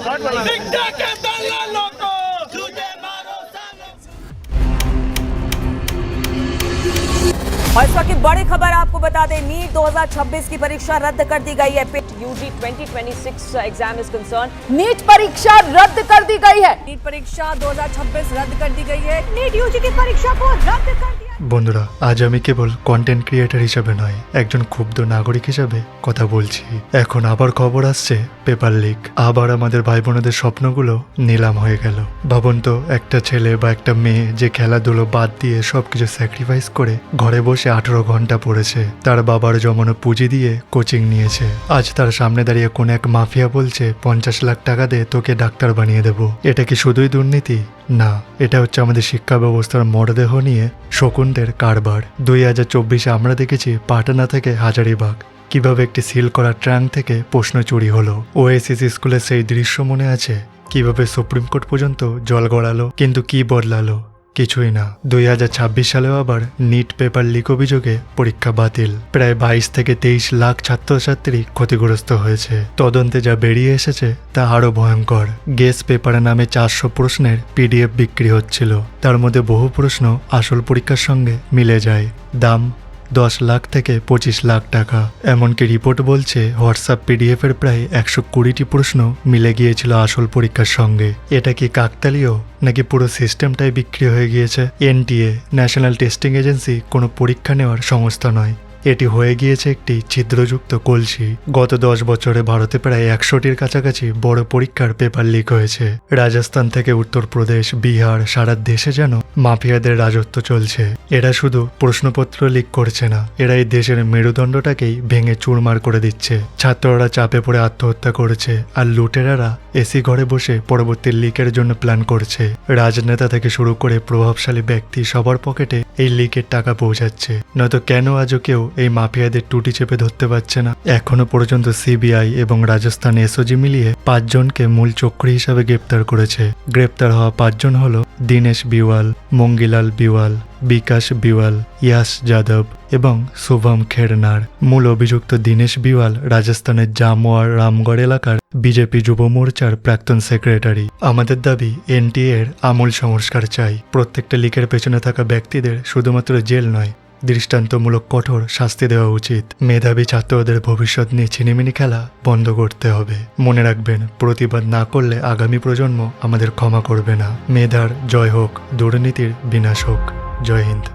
और इस वक्त की बड़ी खबर आपको बता दें, नीट 2026 की परीक्षा रद्द कर दी गई है। UG 2026 exam is concern. NEET परीक्षा रद्द कर दी गई है। नीट परीक्षा 2026 रद्द कर दी गई है। नीट यूजी की परीक्षा को रद्द कर दिया। বন্ধুরা, আজ আমি কেবল কন্টেন্ট ক্রিয়েটর হিসেবে নয়, একজন ক্ষুব্ধ নাগরিক হিসেবে কথা বলছি। এখন আবার খবর আসছে পেপার লিক। আবার আমাদের ভাই বোনদের স্বপ্নগুলো নিলাম হয়ে গেল। ভাবুন তো, একটা ছেলে বা একটা মেয়ে যে খেলাধুলো বাদ দিয়ে সবকিছু স্যাক্রিফাইস করে ঘরে বসে 18 ঘন্টা পড়েছে, তার বাবার জমানো পুঁজি দিয়ে কোচিং নিয়েছে। আজ তার সামনে দাঁড়িয়ে কোন এক মাফিয়া বলছে 50 লাখ টাকা দে, তোকে ডাক্তার বানিয়ে দেবো। এটা কি শুধুই দুর্নীতি? না, এটা হচ্ছে আমাদের শিক্ষা ব্যবস্থার মরদেহ নিয়ে শকুনদের কারবার। 2024 আমরা দেখেছি পাটনা থেকে হাজারিবাগ কিভাবে একটি সিল করা ট্রাঙ্ক থেকে প্রশ্ন চুরি হলো। ওএসিস স্কুলের সেই দৃশ্য মনে আছে, কিভাবে সুপ্রিম কোর্ট পর্যন্ত জল গড়ালো, কিন্তু কি বদলালো? কিছুই না। 2026 সালেও আবার নিট পেপার লিক অভিযোগে পরীক্ষা বাতিল। প্রায় 22 থেকে 23 লাখ ছাত্রছাত্রী ক্ষতিগ্রস্ত হয়েছে। তদন্তে যা বেরিয়ে এসেছে তা আরো ভয়ঙ্কর। গেস পেপারের নামে 400 প্রশ্নের PDF বিক্রি হচ্ছিল। তার মধ্যে বহু প্রশ্ন আসল পরীক্ষার সঙ্গে মিলে যায়। দাম 10 লাখ থেকে 25 লাখ টাকা। এমনকি রিপোর্ট বলছে হোয়াটসঅ্যাপ PDF এর প্রায় 120টি প্রশ্ন মিলে গিয়েছিল আসল পরীক্ষার সঙ্গে। এটা কি কাকতালীয়, নাকি পুরো সিস্টেমটাই বিক্রি হয়ে গিয়েছে? NTA ন্যাশনাল টেস্টিং এজেন্সি কোনো পরীক্ষা নেওয়ার সংস্থা নয়, এটি হয়ে গিয়েছে একটি ছিদ্রযুক্ত কলসি। গত 10 বছরে ভারতে প্রায় 100টির কাছাকাছি বড় পরীক্ষার পেপার লিক হয়েছে। রাজস্থান থেকে উত্তরপ্রদেশ, বিহার, সারা দেশে যেন মাফিয়াদের রাজত্ব চলছে। এরা শুধু প্রশ্নপত্র লিক করছে না, এরা এই দেশের মেরুদণ্ডটাকেই ভেঙে চুরমার করে দিচ্ছে। ছাত্ররা চাপে পড়ে আত্মহত্যা করেছে, আর লুটেরারা এসি ঘরে বসে পরবর্তী লিকের জন্য প্ল্যান করছে। রাজনেতা থেকে শুরু করে প্রভাবশালী ব্যক্তি সবার পকেটে এই লিকের টাকা পৌঁছাচ্ছে। নয়তো কেন আজও কেউ এই মাফিয়াদের টুটি চেপে ধরতে পারছে না? এখনো পর্যন্ত CBI এবং রাজস্থান SOG মিলিয়ে 5 জনকে মূল চক্রী হিসাবে গ্রেপ্তার করেছে। গ্রেপ্তার হওয়া 5 জন হল দীনেশ বিওয়াল, মঙ্গিলাল বিওয়াল, বিকাশ বিওয়াল, ইয়াশ যাদব এবং শুভম খেরনার। মূল অভিযুক্ত দীনেশ বিওয়াল রাজস্থানের জামোয়ার রামগড় এলাকার বিজেপি যুব মোর্চার প্রাক্তন সেক্রেটারি। আমাদের দাবি NTA এর আমূল সংস্কার চাই। প্রত্যেকটা লিকের পেছনে থাকা ব্যক্তিদের শুধুমাত্র জেল নয়, দৃষ্টান্তমূলক কঠোর শাস্তি দেওয়া উচিত। মেধাবী ছাত্রদের ভবিষ্যৎ নিয়ে ছিনিমিনি খেলা বন্ধ করতে হবে। মনে রাখবেন, প্রতিবাদ না করলে আগামী প্রজন্ম আমাদের ক্ষমা করবে না। মেধার জয় হোক, দুর্নীতির বিনাশ হোক। জয় হিন্দ।